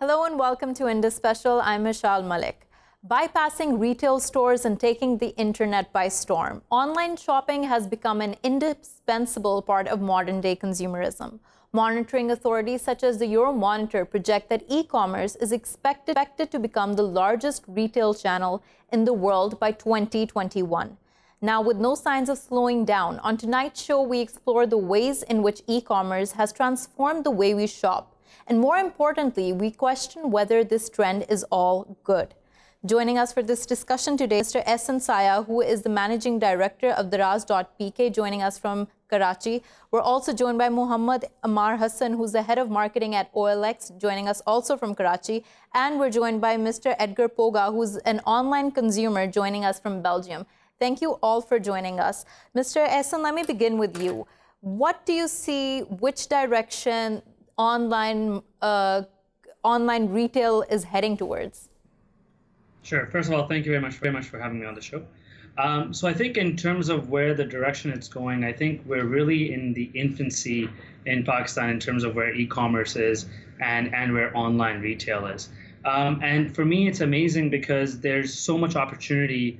Hello and welcome to Indus Special. I'm Meshal Malik. Bypassing retail stores and taking the internet by storm, online shopping has become an indispensable part of modern-day consumerism. Monitoring authorities such as the Euromonitor project that e-commerce is expected to become the largest retail channel in the world by 2021. Now, with no signs of slowing down, on tonight's show we explore the ways in which e-commerce has transformed the way we shop. And more importantly, we question whether this trend is all good. Joining us for this discussion today, Mr. Ehsan Saya, who is the Managing Director of Daraz.pk, joining us from Karachi. We're also joined by Muhammad Ammar Hassan, who's the Head of Marketing at OLX, joining us also from Karachi. And we're joined by Mr. Edgar Poga, who's an online consumer, joining us from Belgium. Thank you all for joining us. Mr. Ehsan, let me begin with you. What do you see, which direction online retail is heading towards? Sure. First of all, thank you very much for having me on the show. So I think in terms of where the direction it's going, I think we're really in the infancy in Pakistan in terms of where e-commerce is and where online retail is. And for me, it's amazing because there's so much opportunity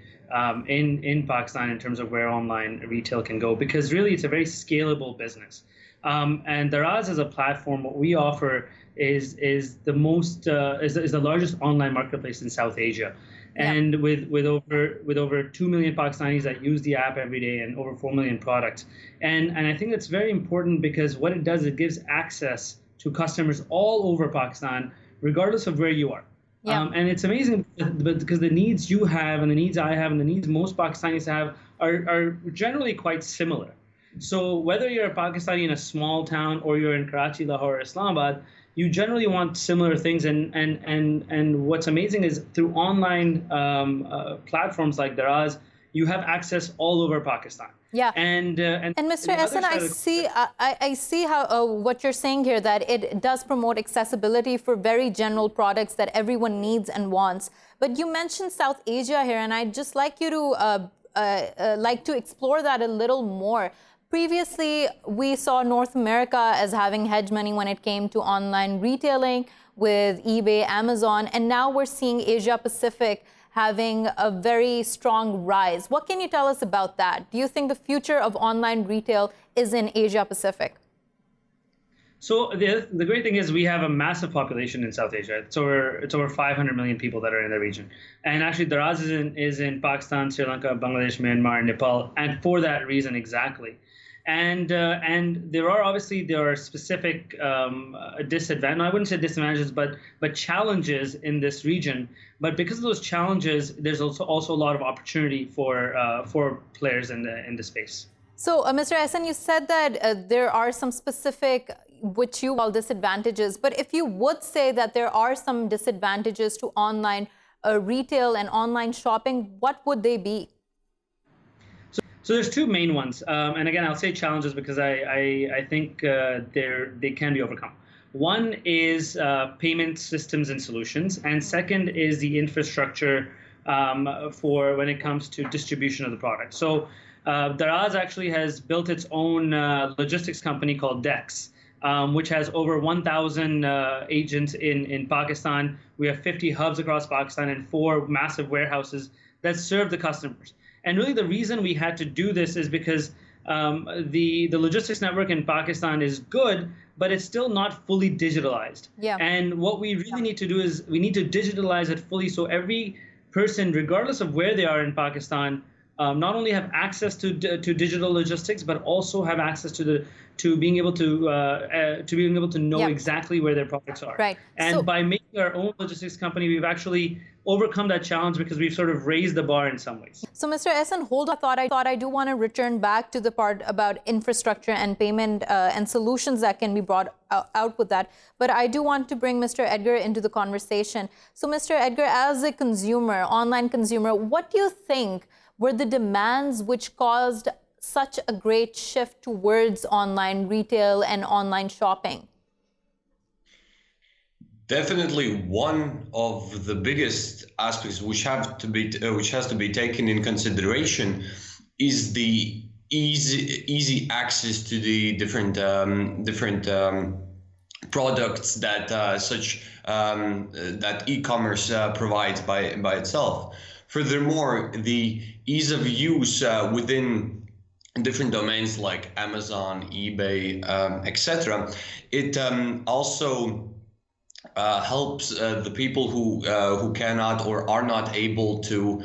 in Pakistan in terms of where online retail can go, because really it's a very scalable business. And Daraz as a platform, what we offer is the largest online marketplace in South Asia, and with over 2 million Pakistanis that use the app every day and over 4 million products. And I think that's very important because what it does, it gives access to customers all over Pakistan, regardless of where you are. And it's amazing because the needs you have and the needs I have and the needs most Pakistanis have are generally quite similar. So whether you're a Pakistani in a small town or you're in Karachi, Lahore, or Islamabad, you generally want similar things. And what's amazing is through online platforms like Daraz, you have access all over Pakistan. Yeah. And Mr. Ehsan, I see how what you're saying here, that it does promote accessibility for very general products that everyone needs and wants. But you mentioned South Asia here, and I'd just like you to explore that a little more. Previously, we saw North America as having hegemony when it came to online retailing with eBay, Amazon, and now we're seeing Asia Pacific having a very strong rise. What can you tell us about that? Do you think the future of online retail is in Asia Pacific? So the great thing is we have a massive population in South Asia. It's over 500 million people that are in the region. And actually, Daraz is in Pakistan, Sri Lanka, Bangladesh, Myanmar, and Nepal, and for that reason exactly. And there are specific disadvantages. I wouldn't say disadvantages, but challenges in this region. But because of those challenges, there's also a lot of opportunity for players in the space. So, Mr. Ehsan, you said that there are some specific, which you call disadvantages. But if you would say that there are some disadvantages to online retail and online shopping, what would they be? So there's two main ones, and again, I'll say challenges because I think they can be overcome. One is payment systems and solutions, and second is the infrastructure for when it comes to distribution of the product. So Daraz actually has built its own logistics company called Dex, which has over 1,000 agents in Pakistan. We have 50 hubs across Pakistan and 4 massive warehouses that serve the customers. And really the reason we had to do this is because the logistics network in Pakistan is good, but it's still not fully digitalized. And what we really need to do is we need to digitalize it fully so every person, regardless of where they are in Pakistan, not only have access to digital logistics, but also have access to being able to know exactly where their products are. Right. And by making our own logistics company, we've actually overcome that challenge because we've sort of raised the bar in some ways. So, Mr. Ehsan, hold on. I thought I do want to return back to the part about infrastructure and payment and solutions that can be brought out with that. But I do want to bring Mr. Edgar into the conversation. So, Mr. Edgar, as a consumer, online consumer, what do you think were the demands which caused such a great shift towards online retail and online shopping? Definitely, one of the biggest aspects which has to be taken in consideration is the easy access to the different products that that e-commerce provides by itself. Furthermore, the ease of use within different domains like Amazon, eBay, etc. It also helps the people who cannot or are not able to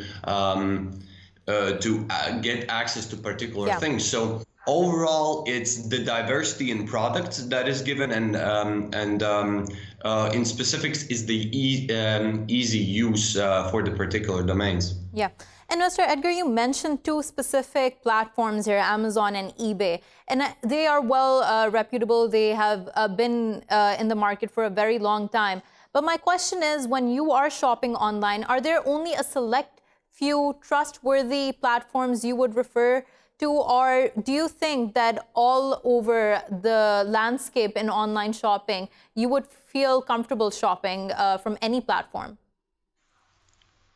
get access to particular things. So overall, it's the diversity in products that is given, and in specifics is the easy use for the particular domains. Yeah. And Mr. Edgar, you mentioned two specific platforms here, Amazon and eBay, and they are well reputable. They have been in the market for a very long time. But my question is, when you are shopping online, are there only a select few trustworthy platforms you would refer to, or do you think that all over the landscape in online shopping, you would feel comfortable shopping from any platform?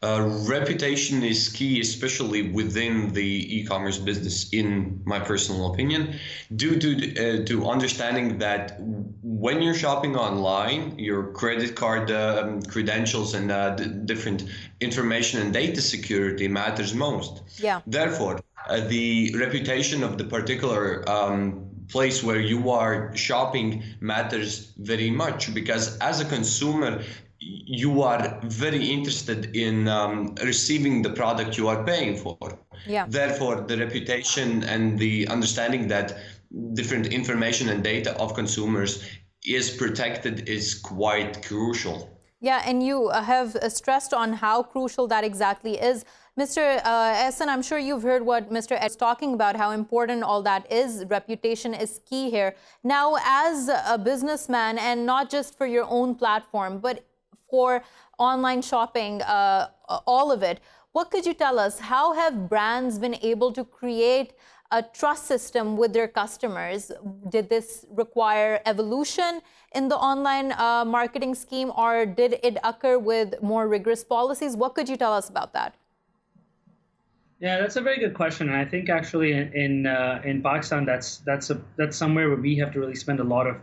Reputation is key, especially within the e-commerce business, in my personal opinion, due to understanding that when you're shopping online, your credit card credentials and different information and data security matters most. Yeah. Therefore, the reputation of the particular place where you are shopping matters very much, because as a consumer, you are very interested in receiving the product you are paying for. Yeah. Therefore, the reputation and the understanding that different information and data of consumers is protected is quite crucial. Yeah, and you have stressed on how crucial that exactly is. Mr. Ehsan, I'm sure you've heard what Mr. Ed is talking about, how important all that is. Reputation is key here. Now, as a businessman, and not just for your own platform, but for online shopping, all of it, what could you tell us? How have brands been able to create a trust system with their customers? Did this require evolution in the online marketing scheme, or did it occur with more rigorous policies? What could you tell us about that? Yeah, that's a very good question, and I think actually in Pakistan, that's somewhere where we have to really spend a lot of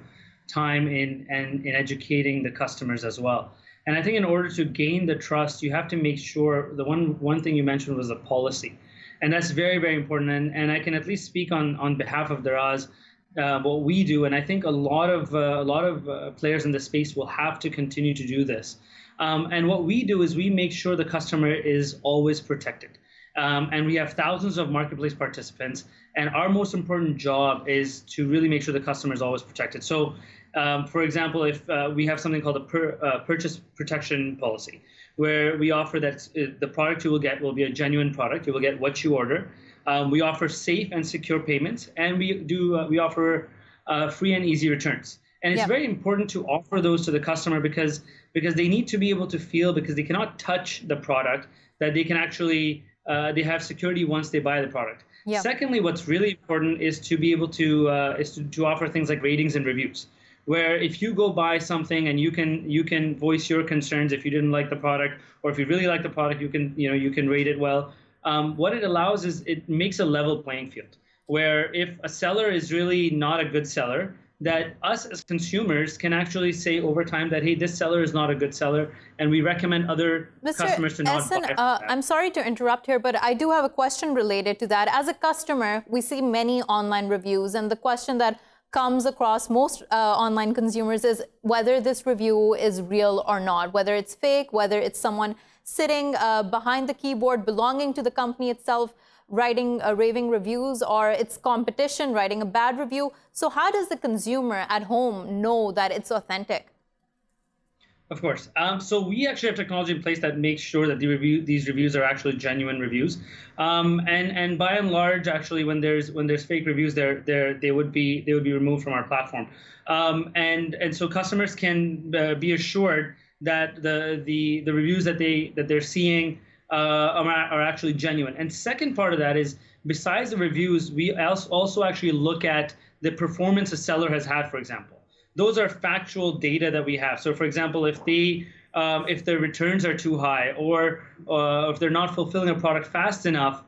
time in educating the customers as well. And I think in order to gain the trust, you have to make sure the one thing you mentioned was the policy. And that's very, very important. And I can at least speak on behalf of Daraz, what we do. And I think a lot of players in the space will have to continue to do this. And what we do is we make sure the customer is always protected. And we have thousands of marketplace participants. And our most important job is to really make sure the customer is always protected. So, for example, if we have something called a purchase protection policy, where we offer that the product you will get will be a genuine product. You will get what you order. We offer safe and secure payments, and we offer free and easy returns. And it's very important to offer those to the customer because they need to be able to feel, because they cannot touch the product, that they can actually they have security once they buy the product. Yeah. Secondly, what's really important is to be able to offer things like ratings and reviews, where if you go buy something and you can voice your concerns if you didn't like the product, or if you really like the product, you can rate it well. What it allows is it makes a level playing field, where if a seller is really not a good seller, that us as consumers can actually say over time that, hey, this seller is not a good seller, and we recommend other customers to not buy. I'm sorry to interrupt here, but I do have a question related to that. As a customer, we see many online reviews, and the question that comes across most online consumers is whether this review is real or not, whether it's fake, whether it's someone sitting behind the keyboard belonging to the company itself writing raving reviews, or it's competition writing a bad review. So how does the consumer at home know that it's authentic? Of course. So we actually have technology in place that makes sure that these reviews are actually genuine reviews. And by and large, actually, when there's fake reviews, they would be removed from our platform. And so customers can be assured that the reviews that they're seeing are actually genuine. And second part of that is, besides the reviews, we also actually look at the performance a seller has had, for example. Those are factual data that we have. So, for example, if their returns are too high, or if they're not fulfilling a product fast enough,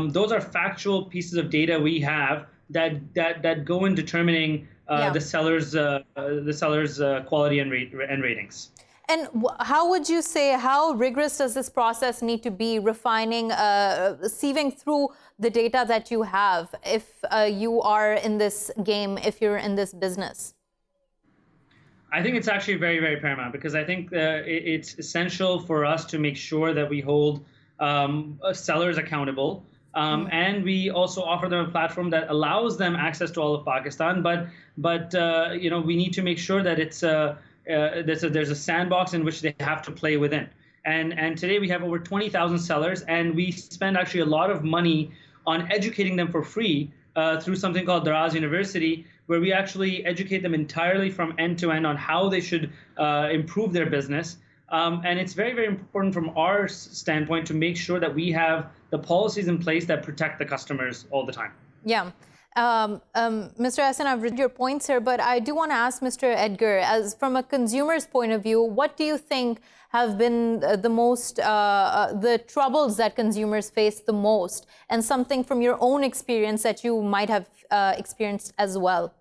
those are factual pieces of data we have that go in determining the seller's quality and ratings. And how would you say, how rigorous does this process need to be, refining, sieving through the data that you have if you are in this game, if you're in this business? I think it's actually very, very paramount, because I think it's essential for us to make sure that we hold sellers accountable. And we also offer them a platform that allows them access to all of Pakistan. But we need to make sure that it's there's a sandbox in which they have to play within. And today we have over 20,000 sellers, and we spend actually a lot of money on educating them for free through something called Daraz University, where we actually educate them entirely from end to end on how they should improve their business. And it's very, very important from our standpoint to make sure that we have the policies in place that protect the customers all the time. Yeah. Mr. Ehsan, I've read your points here, but I do want to ask Mr. Edgar, as from a consumer's point of view, what do you think have been the most, the troubles that consumers face the most, and something from your own experience that you might have experienced as well?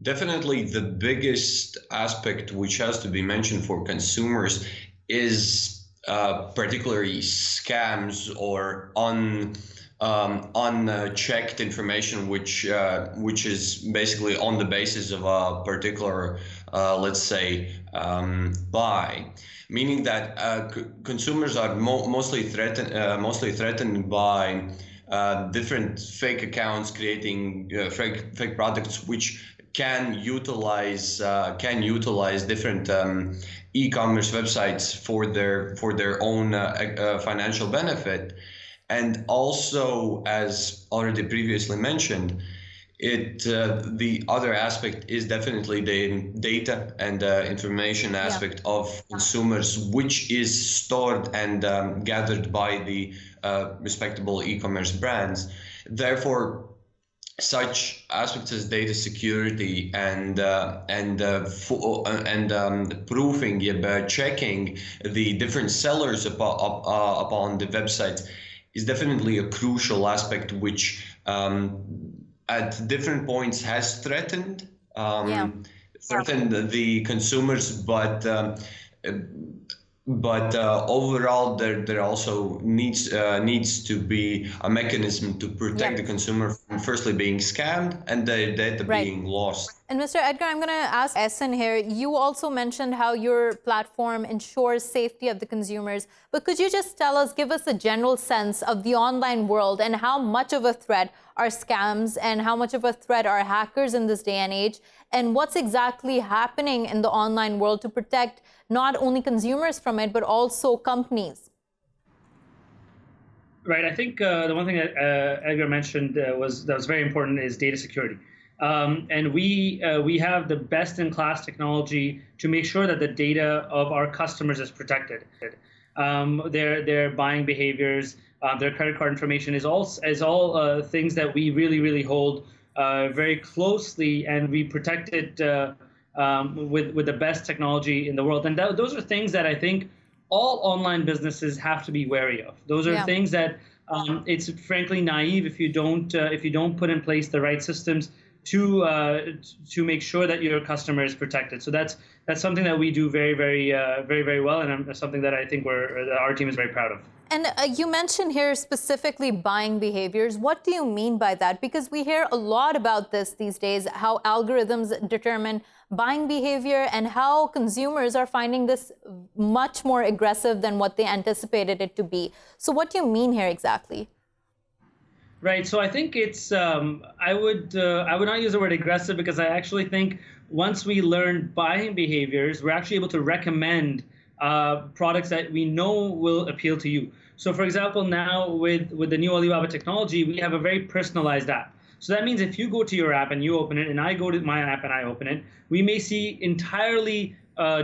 Definitely the biggest aspect which has to be mentioned for consumers is particularly scams or unchecked information, which is basically on the basis of a particular, let's say, buy, meaning that consumers are mostly threatened by different fake accounts creating fake products, which can utilize different e-commerce websites for their own financial benefit. And also, as already previously mentioned, the other aspect is definitely the data and information aspect of consumers, which is stored and gathered by the respectable e-commerce brands. Therefore, such aspects as data security and proofing, checking the different sellers upon the websites is definitely a crucial aspect, which at different points has threatened the consumers, but overall there also needs to be a mechanism to protect the consumer from firstly being scammed and the data being lost. And Mr. Edgar, I'm going to ask Ehsan here. You also mentioned how your platform ensures safety of the consumers, but could you just give us a general sense of the online world and how much of a threat are scams and how much of a threat are hackers in this day and age, and what's exactly happening in the online world to protect not only consumers from it, but also companies? Right. I think the one thing that Edgar mentioned that was very important is data security. And we have the best-in-class technology to make sure that the data of our customers is protected. Their buying behaviors, their credit card information is all things that we really hold very closely, and we protect it with the best technology in the world. And those are things that I think all online businesses have to be wary of. Those are things that it's frankly naive if you don't put in place the right systems to make sure that your customer is protected. So that's something that we do very well, and something that I think our team is very proud of. And you mentioned here specifically buying behaviors. What do you mean by that? Because we hear a lot about this these days, how algorithms determine buying behavior and how consumers are finding this much more aggressive than what they anticipated it to be. So what do you mean here exactly? Right. So I think it's I would not use the word aggressive, because I actually think once we learn buying behaviors, we're actually able to recommend products that we know will appeal to you. So for example, now with the new Alibaba technology, we have a very personalized app. So that means if you go to your app and you open it, and I go to my app and I open it, we may see entirely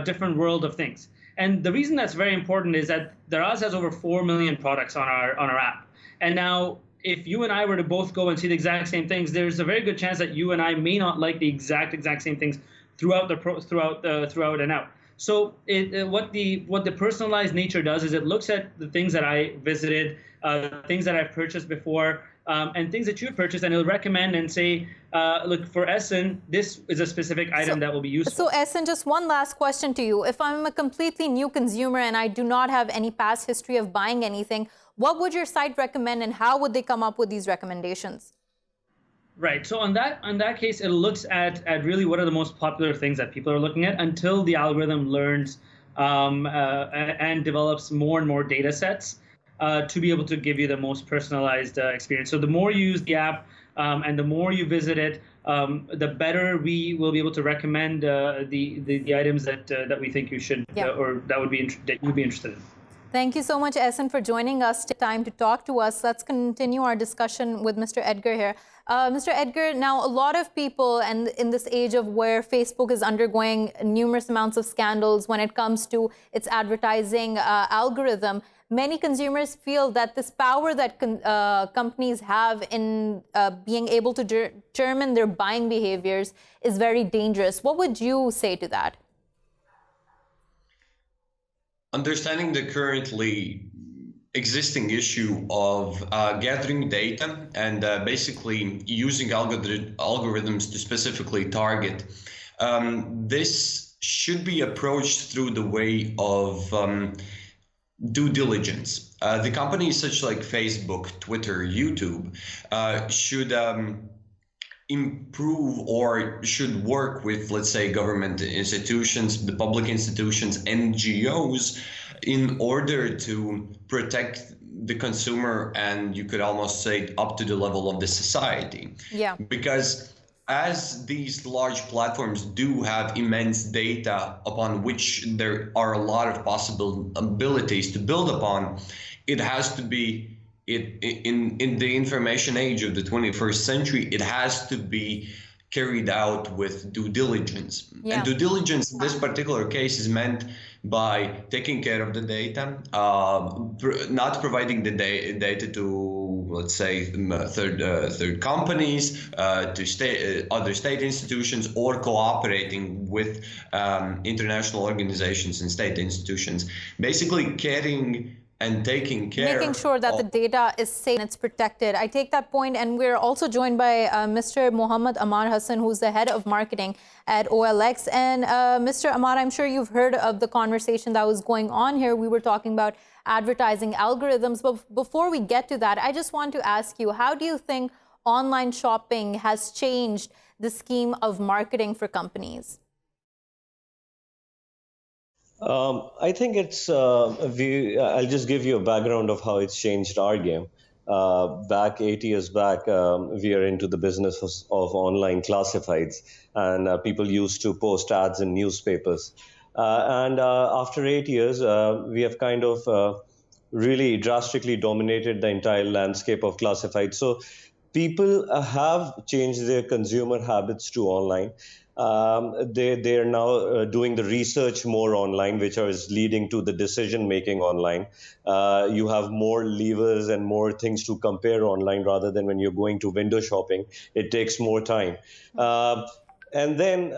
different world of things. And the reason that's very important is that Daraz has over 4 million products on our app. And now, if you and I were to both go and see the exact same things, there's a very good chance that you and I may not like the exact same things throughout and out. So what the personalized nature does is it looks at the things that I visited, things that I've purchased before, and things that you've purchased, and it'll recommend and say, look, for Ehsan, this is a specific item that will be useful. So Ehsan, just one last question to you. If I'm a completely new consumer and I do not have any past history of buying anything, what would your site recommend and how would they come up with these recommendations? Right. So on that case, it looks at really what are the most popular things that people are looking at until the algorithm learns and develops more and more data sets to be able to give you the most personalized experience. So the more you use the app and the more you visit it, the better we will be able to recommend the items that we think you should or that you'd be interested in. Thank you so much, Ehsan, for joining us. Time to talk to us. Let's continue our discussion with Mr. Edgar here. Mr. Edgar, now a lot of people, and in this age of where Facebook is undergoing numerous amounts of scandals when it comes to its advertising algorithm, many consumers feel that this power that companies have in being able to determine their buying behaviors is very dangerous. What would you say to that? Understanding the currently existing issue of gathering data and basically using algorithms to specifically target, this should be approached through the way of due diligence. The companies such like Facebook, Twitter, YouTube should improve or should work with, let's say, government institutions, the public institutions, NGOs, in order to protect the consumer, and you could almost say up to the level of the society. Yeah. Because as these large platforms do have immense data upon which there are a lot of possible abilities to build upon, it has to be in the information age of the 21st century, it has to be carried out with due diligence. Yeah. And due diligence in this particular case is meant by taking care of the data, not providing the data to, let's say, third companies, to other state institutions, or cooperating with international organizations and state institutions. Basically carrying and taking care, making sure that the data is safe and it's protected. I take that point, and we're also joined by Mr. Mohammed Ammar Hassan, who's the head of marketing at OLX. And Mr. Ammar, I'm sure you've heard of the conversation that was going on here. We were talking about advertising algorithms, but before we get to that, I just want to ask you, how do you think online shopping has changed the scheme of marketing for companies? I think it's, I'll just give you a background of how it's changed our game. Back 8 years back, we are into the business of online classifieds, and people used to post ads in newspapers. And after 8 years, we have kind of really drastically dominated the entire landscape of classifieds. So people have changed their consumer habits to online. They are now doing the research more online, which is leading to the decision making online. You have more levers and more things to compare online rather than when you're going to window shopping. It takes more time. And then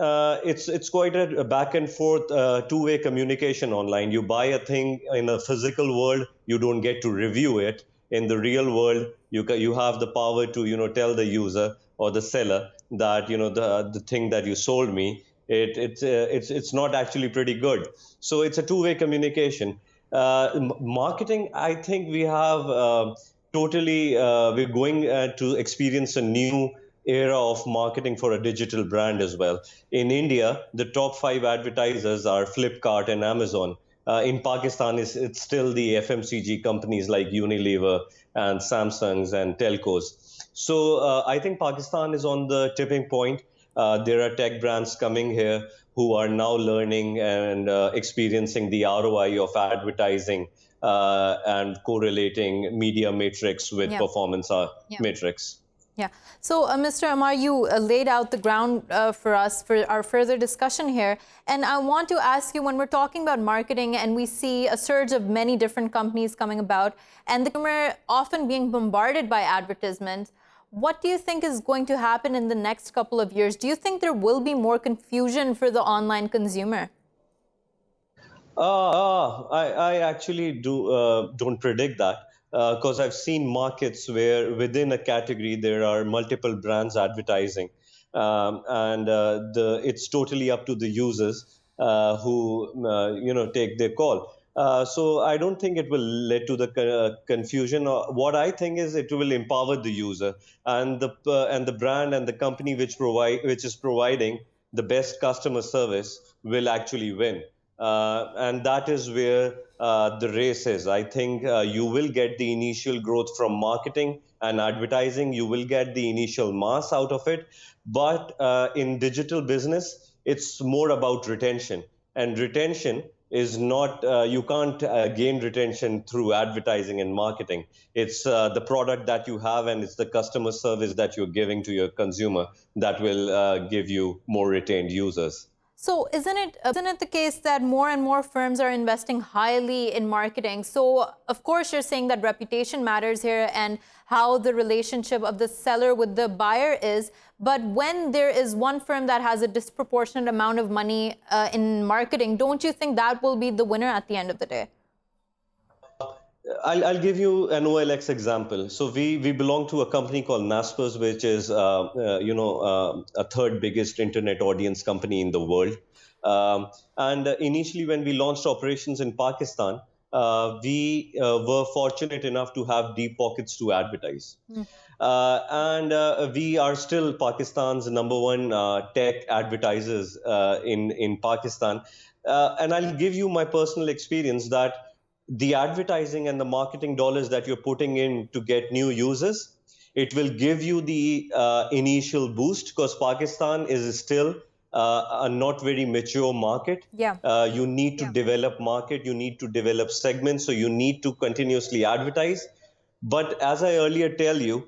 it's quite a back and forth two-way communication online. You buy a thing in a physical world, you don't get to review it. In the real world, you have the power to tell the user or the seller that the thing that you sold me, it's not actually pretty good. So it's a two-way communication. Marketing, I think we have we're going to experience a new era of marketing for a digital brand as well. In India, the top 5 advertisers are Flipkart and Amazon. In Pakistan, it's still the FMCG companies like Unilever and Samsungs and telcos. So I think Pakistan is on the tipping point. There are tech brands coming here who are now learning and experiencing the ROI of advertising and correlating media matrix with performance matrix. Yeah. So, Mr. Ammar, you laid out the ground for us for our further discussion here. And I want to ask you, when we're talking about marketing and we see a surge of many different companies coming about and the consumer often being bombarded by advertisements, what do you think is going to happen in the next couple of years? Do you think there will be more confusion for the online consumer? I actually don't predict that because I've seen markets where within a category there are multiple brands advertising, and it's totally up to the users who take their call. So I don't think it will lead to the confusion. What I think is it will empower the user and the brand and the company which is providing the best customer service will actually win. And that is where the race is. I think you will get the initial growth from marketing and advertising. You will get the initial mass out of it. But in digital business, it's more about retention. And retention is not, you can't gain retention through advertising and marketing. It's the product that you have and it's the customer service that you're giving to your consumer that will give you more retained users. So isn't it the case that more and more firms are investing highly in marketing? So of course you're saying that reputation matters here and how the relationship of the seller with the buyer is. But when there is one firm that has a disproportionate amount of money in marketing, don't you think that will be the winner at the end of the day? I'll give you an OLX example. So we belong to a company called Naspers, which is a third biggest internet audience company in the world. And initially, when we launched operations in Pakistan, we were fortunate enough to have deep pockets to advertise. And we are still Pakistan's number one tech advertisers in Pakistan. And I'll give you my personal experience that the advertising and the marketing dollars that you're putting in to get new users, it will give you the initial boost because Pakistan is still a not very mature market. Yeah. You need to develop market, you need to develop segments, so you need to continuously advertise. But as I earlier tell you,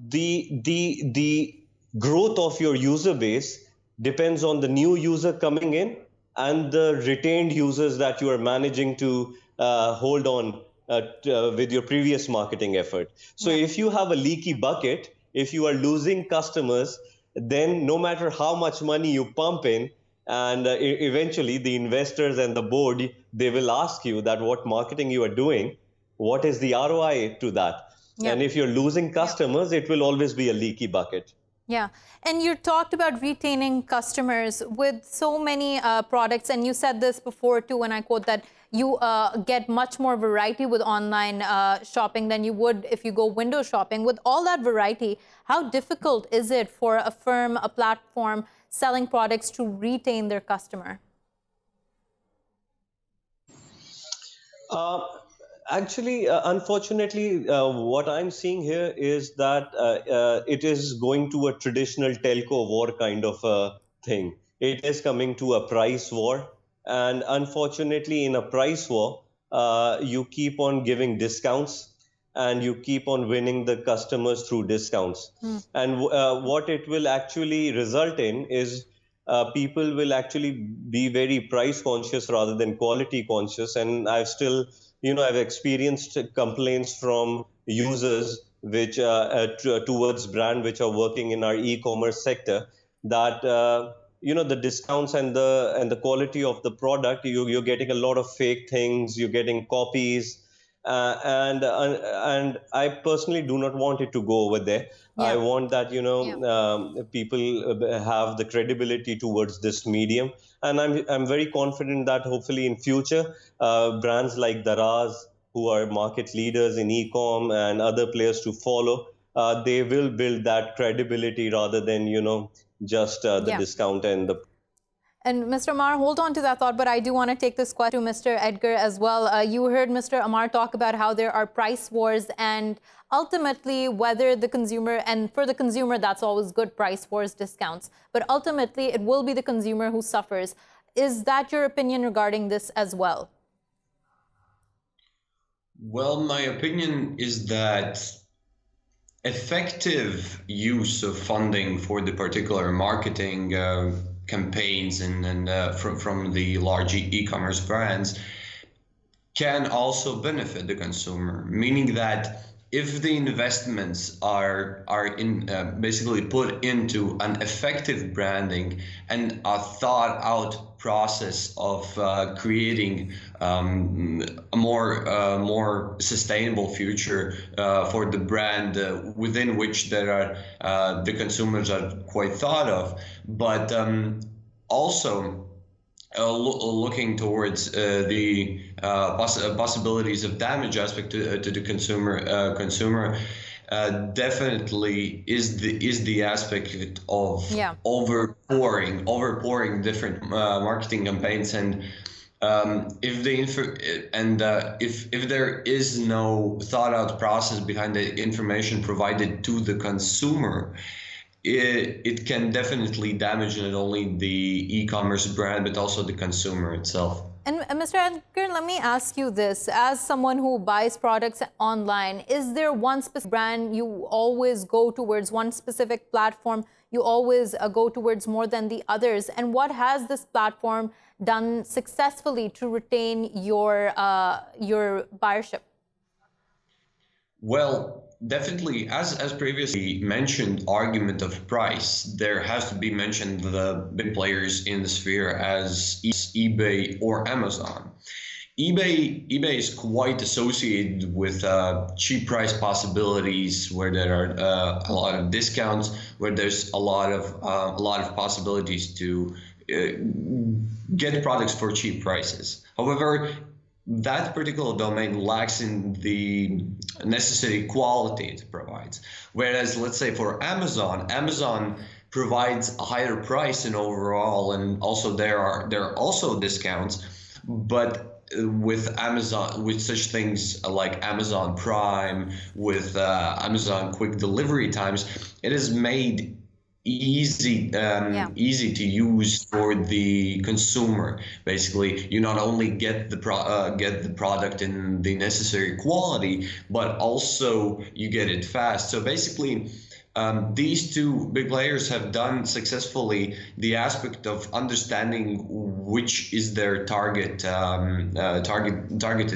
the growth of your user base depends on the new user coming in and the retained users that you are managing to hold on with your previous marketing effort. So if you have a leaky bucket, if you are losing customers, then no matter how much money you pump in, and eventually the investors and the board, they will ask you that what marketing you are doing, what is the ROI to that? And if you're losing customers, it will always be a leaky bucket. Yeah, and you talked about retaining customers with so many products, and you said this before too, and I quote that you get much more variety with online shopping than you would if you go window shopping. With all that variety, how difficult is it for a firm, a platform selling products to retain their customer? Actually, unfortunately, what I'm seeing here is that it is going to a traditional telco war kind of a thing. It is coming to a price war. And unfortunately, in a price war, you keep on giving discounts and you keep on winning the customers through discounts. And what it will actually result in is people will actually be very price conscious rather than quality conscious. And I've experienced complaints from users which towards brand which are working in our e-commerce sector that the discounts and the quality of the product, you're getting a lot of fake things, you're getting copies, and I personally do not want it to go over there. I want that people have the credibility towards this medium, and I'm very confident that hopefully in future brands like Daraz, who are market leaders in e-com, and other players to follow, they will build that credibility rather than just the discount and the. And Mr. Ammar, hold on to that thought, but I do want to take this question to Mr. Edgar as well. You heard Mr. Ammar talk about how there are price wars, and ultimately whether the consumer, and for the consumer that's always good, price wars, discounts, but ultimately it will be the consumer who suffers. Is that your opinion regarding this as well? Well, my opinion is that effective use of funding for the particular marketing campaigns and from the large e-commerce brands can also benefit the consumer, meaning that if the investments are basically put into an effective branding and a thought out process of creating a more sustainable future for the brand within which there are the consumers are quite thought of, but also looking towards the possibilities of damage aspect to the consumer definitely is the aspect of overpouring different marketing campaigns, and if the if there is no thought out process behind the information provided to the consumer, it can definitely damage not only the e-commerce brand but also the consumer itself. And Mr. Edgar, let me ask you this. As someone who buys products online, is there one specific brand you always go towards, one specific platform you always go towards more than the others? And what has this platform done successfully to retain your buyership? Well, definitely, as previously mentioned, argument of price, there has to be mentioned the big players in the sphere as eBay or Amazon. eBay is quite associated with cheap price possibilities, where there are a lot of discounts, where there's a lot of possibilities to get products for cheap prices. However, that particular domain lacks in the necessary quality it provides. Whereas, let's say for Amazon provides a higher price in overall, and also there are also discounts, but with Amazon, with such things like Amazon Prime, with Amazon quick delivery times, it is made easy to use for the consumer. Basically, you not only get the product in the necessary quality, but also you get it fast. So basically, these two big players have done successfully the aspect of understanding which is their targeted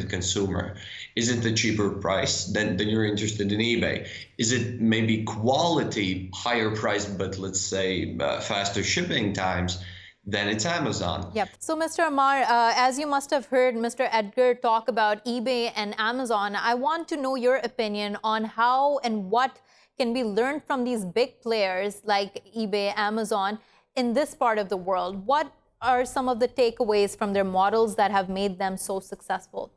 consumer. Is it the cheaper price? Then you're interested in eBay. Is it maybe quality, higher price, but let's say faster shipping times? Then it's Amazon. Yep. So, Mr. Ammar, as you must have heard Mr. Edgar talk about eBay and Amazon, I want to know your opinion on how and what can be learned from these big players like eBay, Amazon in this part of the world. What are some of the takeaways from their models that have made them so successful?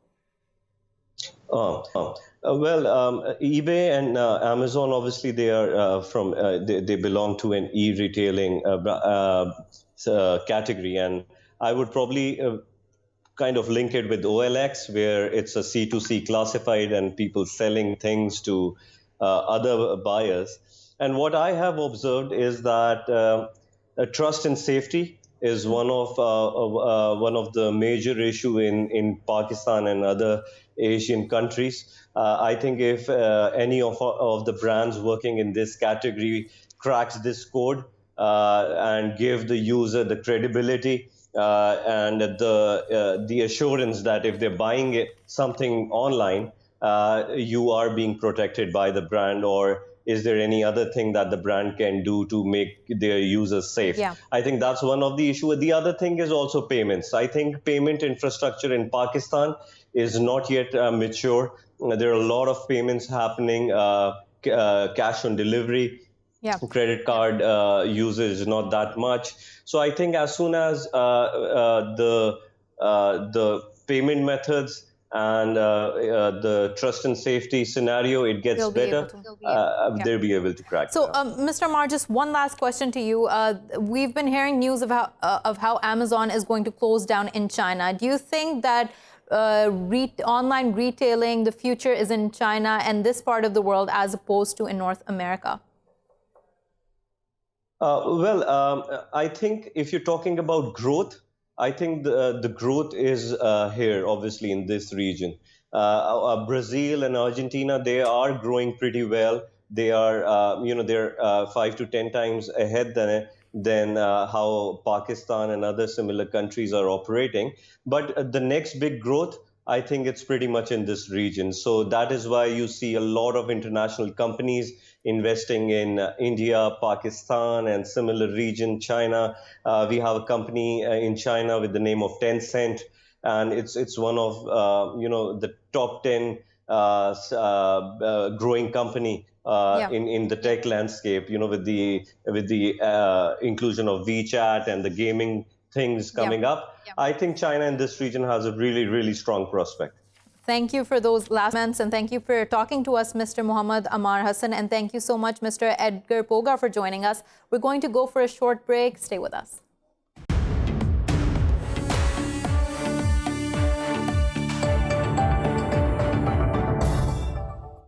eBay and Amazon, obviously, they are they belong to an e-retailing category, and I would probably kind of link it with OLX, where it's a C2C classified and people selling things to other buyers. And what I have observed is that trust and safety is one of the major issue in Pakistan and other Asian countries. I think if any of the brands working in this category cracks this code and give the user the credibility and the assurance that if they're buying something online, you are being protected by the brand, or is there any other thing that the brand can do to make their users safe? Yeah. I think that's one of the issues. The other thing is also payments. I think payment infrastructure in Pakistan is not yet mature. There are a lot of payments happening, cash on delivery, credit card usage, not that much. So I think as soon as the payment methods and the trust and safety scenario, it gets better, they'll be able to crack. So, Mr. Ammar, just one last question to you. We've been hearing news of how Amazon is going to close down in China. Do you think that online retailing, the future is in China and this part of the world as opposed to in North America? I think if you're talking about growth, I think the growth is here, obviously, in this region. Brazil and Argentina, they are growing pretty well. They are, they're 5 to 10 times ahead than how Pakistan and other similar countries are operating. But the next big growth I think it's pretty much in this region. So that is why you see a lot of international companies investing in India, Pakistan, and similar region, China. We have a company in China with the name of Tencent, and it's one of the top 10 growing company Yeah. in the tech landscape. With the inclusion of WeChat and the gaming things coming up. I think China in this region has a really, really strong prospect. Thank you for those last comments, and thank you for talking to us, Mr. Muhammad Ammar Hassan, and thank you so much, Mr. Edgar Poga, for joining us. We're going to go for a short break. Stay with us.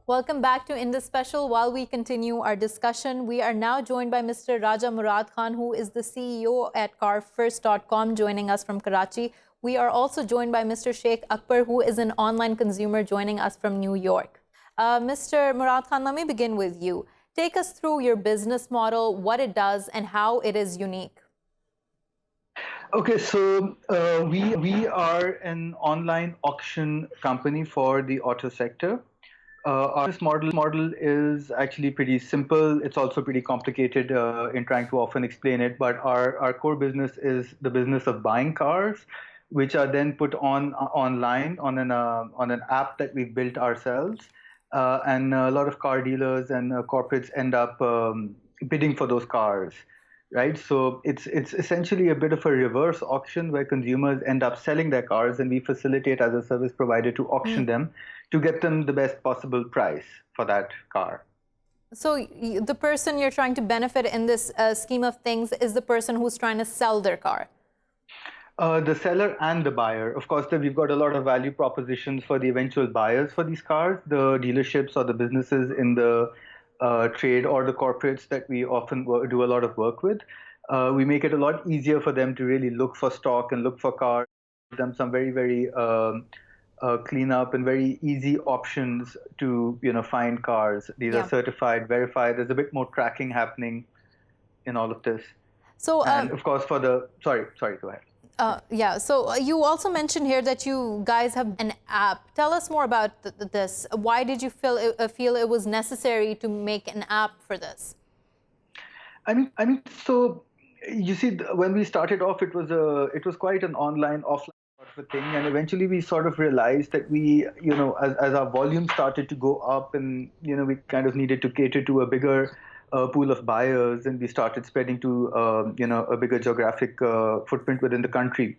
Welcome back to Indus Special. While we continue our discussion, we are now joined by Mr. Raja Murad Khan, who is the CEO at carfirst.com, joining us from Karachi. We are also joined by Mr. Sheikh Akbar, who is an online consumer, joining us from New York. Mr. Murad Khan, let me begin with you. Take us through your business model, what it does, and how it is unique. Okay, so we are an online auction company for the auto sector. Our business model is actually pretty simple. It's also pretty complicated in trying to often explain it. But our core business is the business of buying cars, which are then put online on an app that we've built ourselves. And a lot of car dealers and corporates end up bidding for those cars, right? So it's essentially a bit of a reverse auction where consumers end up selling their cars, and we facilitate as a service provider to auction them to get them the best possible price for that car. So the person you're trying to benefit in this scheme of things is the person who's trying to sell their car? The seller and the buyer. Of course, we've got a lot of value propositions for the eventual buyers for these cars, the dealerships or the businesses in the trade or the corporates that we often do a lot of work with. We make it a lot easier for them to really look for stock and look for cars, give them some very, very clean up and very easy options to find cars. These are certified, verified. There's a bit more tracking happening in all of this. So, and of course, for the sorry, go ahead. So you also mentioned here that you guys have an app. Tell us more about this. Why did you feel it was necessary to make an app for this? I mean, so you see, when we started off, it was quite an online, offline sort of a thing, and eventually we sort of realized that we, as our volume started to go up, and we kind of needed to cater to a bigger pool of buyers, and we started spreading to a bigger geographic footprint within the country.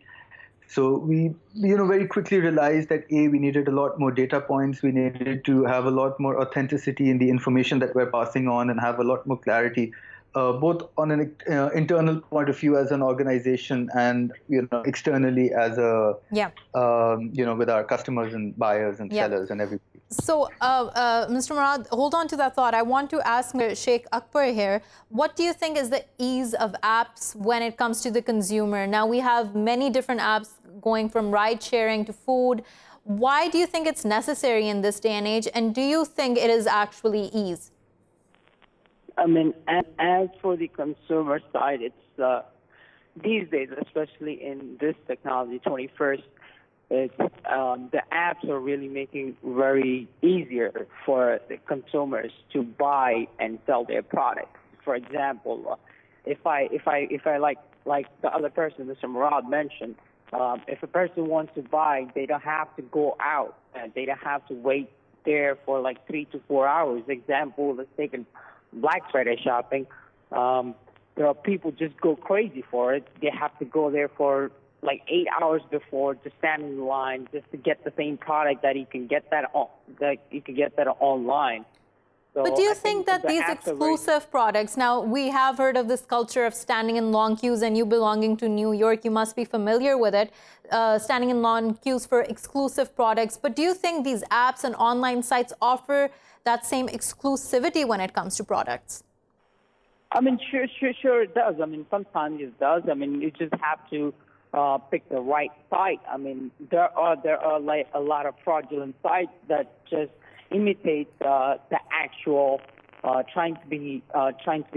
So we very quickly realized that we needed a lot more data points. We needed to have a lot more authenticity in the information that we're passing on, and have a lot more clarity, both on an internal point of view as an organization, and externally as a with our customers and buyers and sellers and everybody. So, Mr. Murad, hold on to that thought. I want to ask Sheikh Akbar here, what do you think is the ease of apps when it comes to the consumer? Now, we have many different apps going from ride sharing to food. Why do you think it's necessary in this day and age? And do you think it is actually ease? I mean, as for the consumer side, it's these days, especially in this technology, 21st, it's, the apps are really making very easier for the consumers to buy and sell their products. For example, if I like the other person, Mr. Murad mentioned, if a person wants to buy, they don't have to go out. They don't have to wait there for like 3 to 4 hours. Example, let's take a Black Friday shopping. There are people just go crazy for it. They have to go there for like 8 hours before, to stand in line just to get the same product that you can get that online. So but do you think that these exclusive products, now we have heard of this culture of standing in long queues, and you belonging to New York, you must be familiar with it, standing in long queues for exclusive products. But do you think these apps and online sites offer that same exclusivity when it comes to products? I mean, sure it does. I mean, sometimes it does. I mean, you just have to pick the right site. I mean, there are like a lot of fraudulent sites that just imitate the actual, trying to be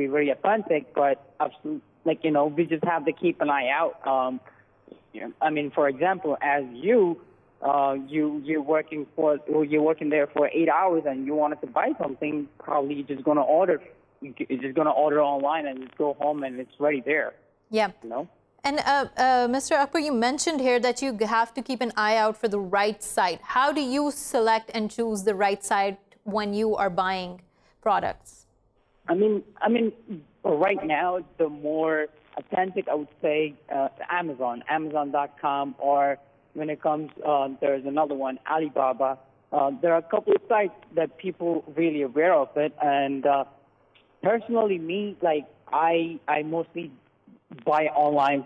very authentic, but absolutely, like, we just have to keep an eye out. I mean, for example, as you you're working there for 8 hours and you wanted to buy something, probably you're just gonna order. You're just gonna order online and just go home and it's ready there. Yeah. You know. And Mr. Akbar, you mentioned here that you have to keep an eye out for the right site. How do you select and choose the right site when you are buying products? I mean, right now, the more authentic, I would say, Amazon, Amazon.com, or when it comes, there's another one, Alibaba. There are a couple of sites that people really aware of it, and personally, me, like, I mostly buy online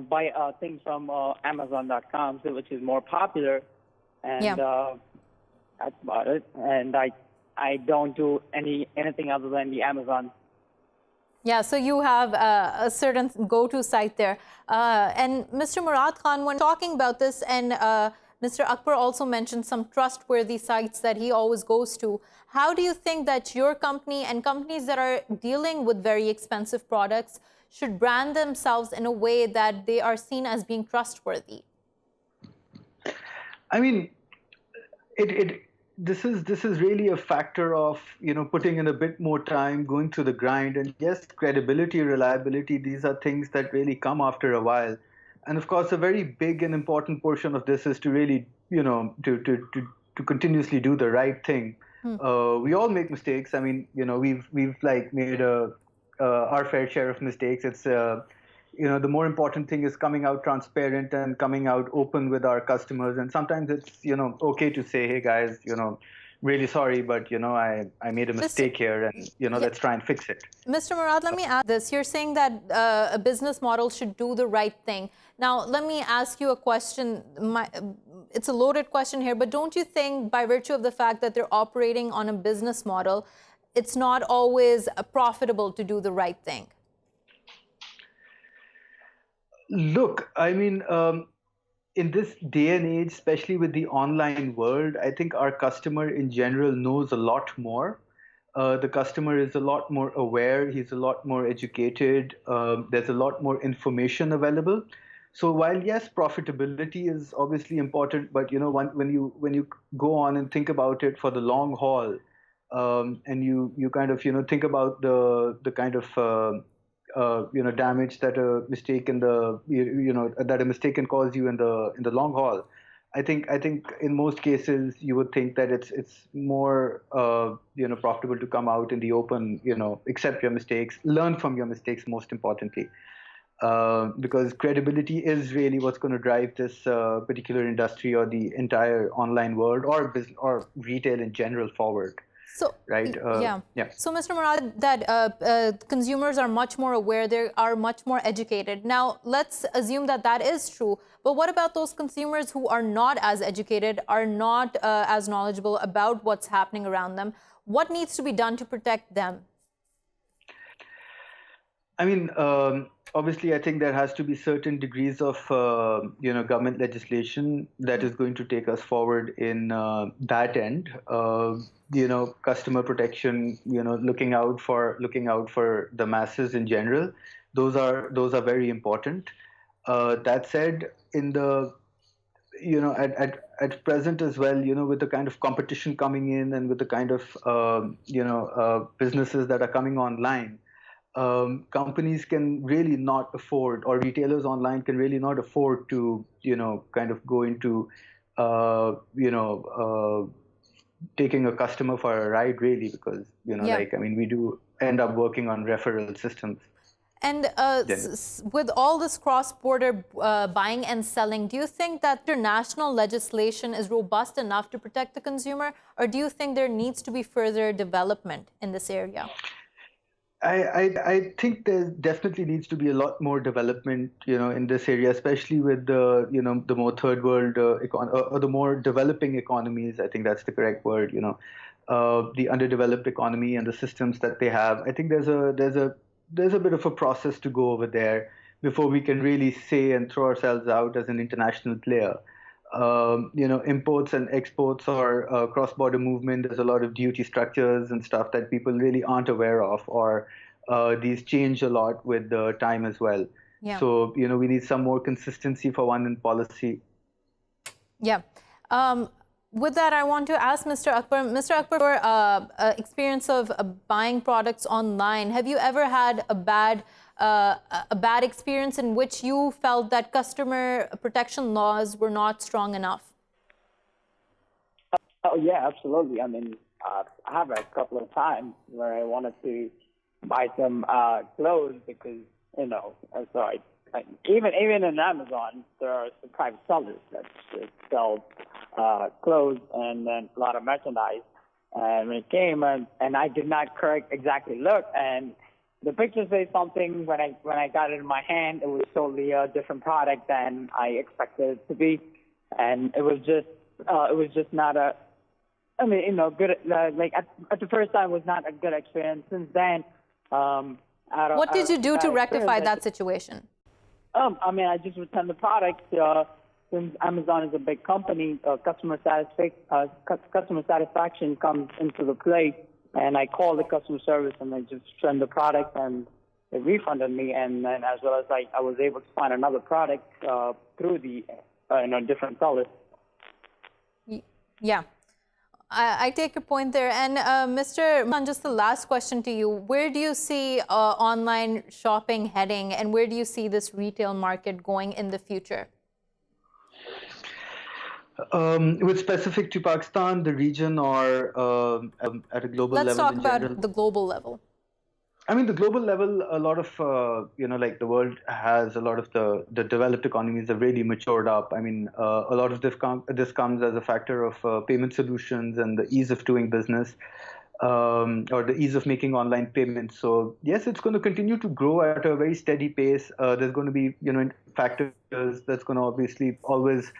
buy things from Amazon.com, which is more popular, and that's about it. And I don't do anything other than the Amazon. Yeah, so you have a certain go-to site there. And Mr. Murad Khan, when talking about this, and Mr. Akbar also mentioned some trustworthy sites that he always goes to. How do you think that your company and companies that are dealing with very expensive products should brand themselves in a way that they are seen as being trustworthy? I mean, this is really a factor of, putting in a bit more time, going through the grind. And yes, credibility, reliability, these are things that really come after a while. And of course, a very big and important portion of this is to really, to continuously do the right thing. We all make mistakes. I mean, we've like made our fair share of mistakes. It's the more important thing is coming out transparent and coming out open with our customers. And sometimes it's okay to say, hey guys, really sorry, but I made a mistake here, and let's try and fix it. Mr. Murad, let me ask this. You're saying that a business model should do the right thing. Now, let me ask you a question. It's a loaded question here, but don't you think by virtue of the fact that they're operating on a business model, it's not always profitable to do the right thing? Look, I mean, in this day and age, especially with the online world, I think our customer in general knows a lot more. The customer is a lot more aware. He's a lot more educated. There's a lot more information available. So while yes, profitability is obviously important, but when you go on and think about it for the long haul, and you kind of think about the kind of damage that a mistake that a mistake can cause you in the long haul. I think in most cases you would think that it's more profitable to come out in the open, accept your mistakes, learn from your mistakes, most importantly, because credibility is really what's going to drive this particular industry or the entire online world or business or retail in general forward. So, right. Yeah. So, Mr. Murad, that consumers are much more aware, they are much more educated. Now, let's assume that that is true. But what about those consumers who are not as educated, are not as knowledgeable about what's happening around them? What needs to be done to protect them? I mean, obviously, I think there has to be certain degrees of, government legislation that is going to take us forward in that end. Customer protection, looking out for the masses in general. Those are very important. That said, in the at present as well, with the kind of competition coming in and with the kind of businesses that are coming online. Companies can really not afford, or retailers online can really not afford to, kind of go into, taking a customer for a ride, really, because, we do end up working on referral systems. And with all this cross-border buying and selling, do you think that international legislation is robust enough to protect the consumer, or do you think there needs to be further development in this area? I think there definitely needs to be a lot more development, in this area, especially with the, the more third world or the more developing economies. I think that's the correct word. The underdeveloped economy and the systems that they have. I think there's a bit of a process to go over there before we can really say and throw ourselves out as an international player. Imports and exports or cross-border movement, there's a lot of duty structures and stuff that people really aren't aware of, or these change a lot with the time as well. Yeah. So, we need some more consistency for one in policy. Yeah. With that, I want to ask Mr. Akbar. Mr. Akbar, your experience of buying products online, have you ever had a bad experience in which you felt that customer protection laws were not strong enough? Oh yeah, absolutely. I mean, I have a couple of times where I wanted to buy some clothes because even in Amazon there are some private sellers that sell clothes and then a lot of merchandise. And when it came and I did not correct exactly look, and the picture says something. When I got it in my hand, it was totally a different product than I expected it to be, and it was just not a. I mean, good. Like at the first time, was not a good experience. Since then, what did you do to rectify that situation? I mean, I just returned the product. Since Amazon is a big company, customer satisfaction comes into the play. And I called the customer service and they just returned the product and they refunded me. And then as well as I was able to find another product through the different sellers. Yeah. I take your point there. And Mr. Murad, just the last question to you. Where do you see online shopping heading and where do you see this retail market going in the future? With specific to Pakistan, the region, or at a global level in general? Let's talk about the global level. I mean, the global level, a lot of, the world has a lot of the developed economies have really matured up. I mean, a lot of this comes as a factor of payment solutions and the ease of doing business, or the ease of making online payments. So yes, it's going to continue to grow at a very steady pace. There's going to be, factors that's going to obviously always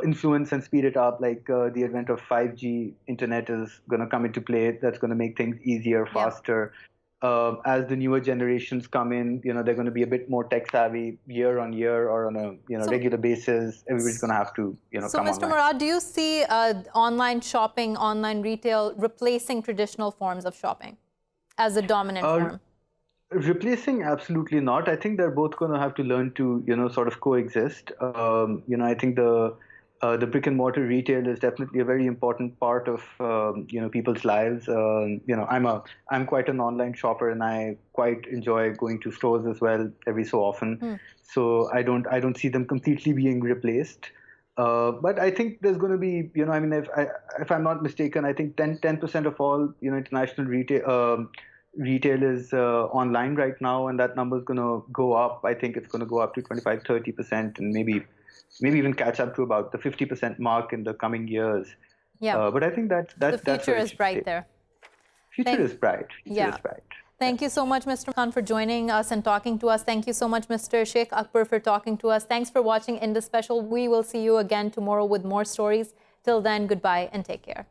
influence and speed it up, like the advent of 5G internet is going to come into play. That's going to make things easier, faster. Yeah. As the newer generations come in, they're going to be a bit more tech savvy year on year or on a regular basis. Everybody's going to have to, so come Mr. online. Murad, do you see online shopping, online retail replacing traditional forms of shopping as a dominant form? Replacing, absolutely not. I think they're both going to have to learn to, sort of coexist. I think the brick and mortar retail is definitely a very important part of people's lives. I'm quite an online shopper and I quite enjoy going to stores as well every so often. So I don't see them completely being replaced. But I think there's going to be, if I'm not mistaken, I think 10% of all international retail is online right now, and that number is going to go up. I think it's going to go up to 25-30%, and maybe even catch up to about the 50% mark in the coming years. Yeah. But I think the future is bright there. Future is bright. Future is bright. Thank you so much, Mr. Khan, for joining us and talking to us. Thank you so much, Mr. Sheikh Akbar, for talking to us. Thanks for watching Indus Special. We will see you again tomorrow with more stories. Till then, goodbye and take care.